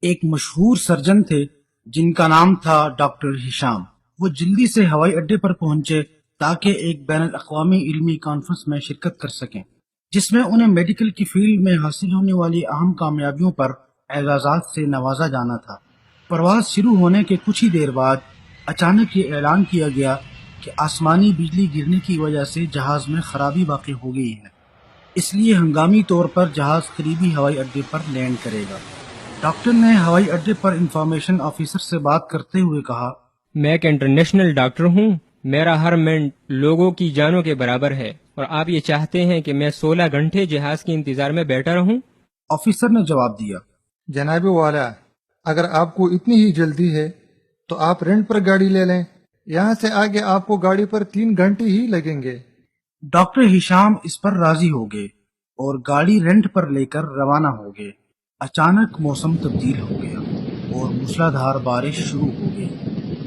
ایک مشہور سرجن تھے جن کا نام تھا ڈاکٹر ہشام۔ وہ جلدی سے ہوائی اڈے پر پہنچے تاکہ ایک بین الاقوامی علمی کانفرنس میں شرکت کر سکیں، جس میں انہیں میڈیکل کی فیلڈ میں حاصل ہونے والی اہم کامیابیوں پر اعزازات سے نوازا جانا تھا۔ پرواز شروع ہونے کے کچھ ہی دیر بعد اچانک یہ اعلان کیا گیا کہ آسمانی بجلی گرنے کی وجہ سے جہاز میں خرابی واقع ہو گئی ہے، اس لیے ہنگامی طور پر جہاز قریبی ہوائی اڈے پر لینڈ کرے گا۔ ڈاکٹر نے ہوائی اڈے پر انفارمیشن آفیسر سے بات کرتے ہوئے کہا، میں ایک انٹرنیشنل ڈاکٹر ہوں، میرا ہر منٹ لوگوں کی جانوں کے برابر ہے، اور آپ یہ چاہتے ہیں کہ میں 16 گھنٹے جہاز کے انتظار میں بیٹھا رہوں؟ آفیسر نے جواب دیا، جناب والا، اگر آپ کو اتنی ہی جلدی ہے تو آپ رینٹ پر گاڑی لے لیں، یہاں سے آگے آپ کو گاڑی پر 3 گھنٹے ہی لگیں گے۔ ڈاکٹر ہشام اس پر راضی ہو گئے اور گاڑی رینٹ پر لے کر روانہ ہو گئے۔ اچانک موسم تبدیل ہو گیا اور موسلادھار بارش شروع ہو گئی۔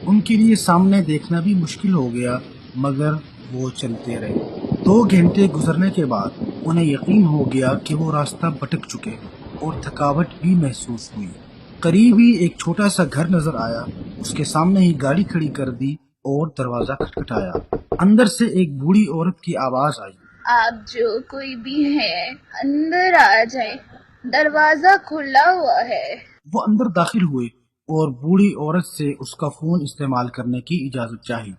ان کے لیے سامنے دیکھنا بھی مشکل ہو گیا، مگر وہ چلتے رہے۔ 2 گھنٹے گزرنے کے بعد انہیں یقین ہو گیا کہ وہ راستہ بھٹک چکے اور تھکاوٹ بھی محسوس ہوئی۔ قریب ہی ایک چھوٹا سا گھر نظر آیا، اس کے سامنے ہی گاڑی کھڑی کر دی اور دروازہ کھٹکھٹایا۔ اندر سے ایک بوڑھی عورت کی آواز آئی، آپ جو کوئی بھی ہے اندر آ جائے، دروازہ کھلا ہوا ہے۔ وہ اندر داخل ہوئے اور بوڑھی عورت سے اس کا فون استعمال کرنے کی اجازت چاہی۔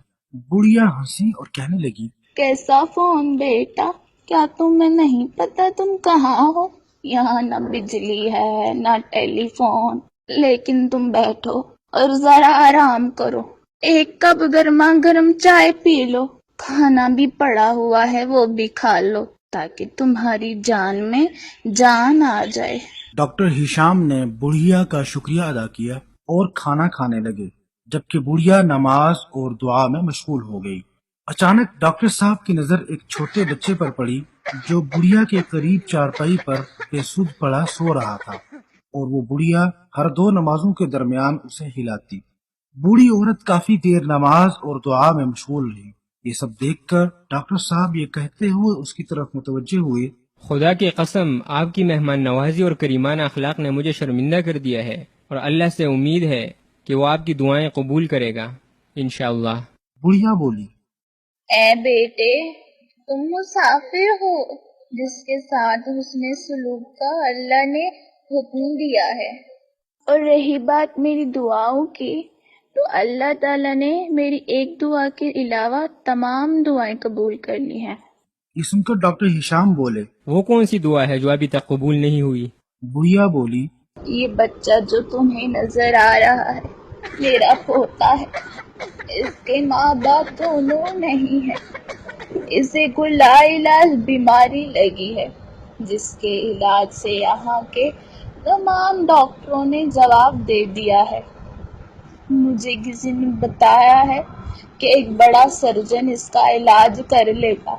بوڑھیا ہنسی اور کہنے لگی، کیسا فون بیٹا؟ کیا تمہیں نہیں پتا تم کہاں ہو؟ یہاں نہ بجلی ہے نہ ٹیلی فون، لیکن تم بیٹھو اور ذرا آرام کرو، ایک کپ گرما گرم چائے پی لو، کھانا بھی پڑا ہوا ہے وہ بھی کھا لو تاکہ تمہاری جان میں جان آ جائے۔ ڈاکٹر ہشام نے بڑھیا کا شکریہ ادا کیا اور کھانا کھانے لگے، جبکہ بڑھیا نماز اور دعا میں مشغول ہو گئی۔ اچانک ڈاکٹر صاحب کی نظر ایک چھوٹے بچے پر پڑی جو بڑھیا کے قریب چارپائی پر بے سود پڑا سو رہا تھا، اور وہ بڑھیا ہر 2 نمازوں کے درمیان اسے ہلاتی۔ بوڑھی عورت کافی دیر نماز اور دعا میں مشغول رہی۔ یہ سب دیکھ کر ڈاکٹر صاحب یہ کہتے ہوئے اس کی طرف متوجہ ہوئے، خدا کی قسم، آپ کی مہمان نوازی اور کریمانہ اخلاق نے مجھے شرمندہ کر دیا ہے، اور اللہ سے امید ہے کہ وہ آپ کی دعائیں قبول کرے گا انشاءاللہ۔ بڑھیا بولی، اے بیٹے، تم مسافر ہو جس کے ساتھ حسن سلوک کا اللہ نے حکم دیا ہے، اور رہی بات میری دعاؤں کی، تو اللہ تعالیٰ نے میری ایک دعا کے علاوہ تمام دعائیں قبول کر لی ہیں۔ یہ سن کر ڈاکٹر ہشام بولے۔ وہ کون سی دعا ہے جو ابھی تک قبول نہیں ہوئی؟ بڑھیا بولی، یہ بچہ جو تمہیں نظر آ رہا ہے میرا پوتا ہے، اس کے ماں باپ دونوں نہیں ہیں، اسے کوئی لا علاج بیماری لگی ہے جس کے علاج سے یہاں کے تمام ڈاکٹروں نے جواب دے دیا ہے۔ مجھے کسی نے بتایا ہے کہ ایک بڑا سرجن اس کا علاج کر لے گا،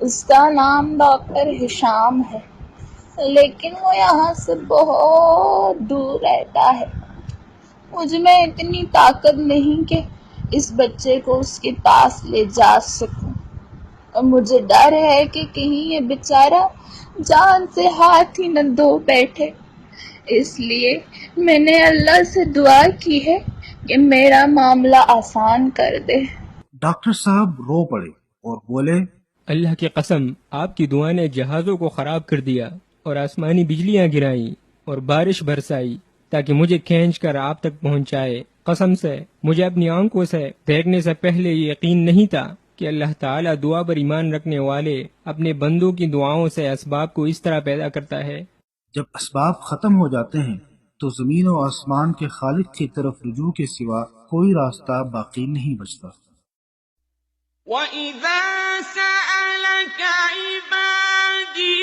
اس کا نام ڈاکٹر ہشام ہے، لیکن وہ یہاں سے بہت دور رہتا ہے۔ مجھ میں اتنی طاقت نہیں کہ اس بچے کو اس کے پاس لے جا سکوں، اور مجھے ڈر ہے کہ کہیں یہ بیچارہ جان سے ہاتھ ہی نہ دھو بیٹھے، اس لیے میں نے اللہ سے دعا کی ہے کہ میرا معاملہ آسان کر دے۔ ڈاکٹر صاحب رو پڑے اور بولے، اللہ کی قسم، آپ کی دعا نے جہازوں کو خراب کر دیا اور آسمانی بجلیاں گرائیں اور بارش برسائی تاکہ مجھے کھینچ کر آپ تک پہنچائے۔ قسم سے مجھے اپنی آنکھوں سے دیکھنے سے پہلے یہ یقین نہیں تھا کہ اللہ تعالیٰ دعا پر ایمان رکھنے والے اپنے بندوں کی دعاؤں سے اسباب کو اس طرح پیدا کرتا ہے۔ جب اسباب ختم ہو جاتے ہیں تو زمین و آسمان کے خالق کی طرف رجوع کے سوا کوئی راستہ باقی نہیں بچتا۔ وَإِذَا سَأَلَكَ عِبَادِي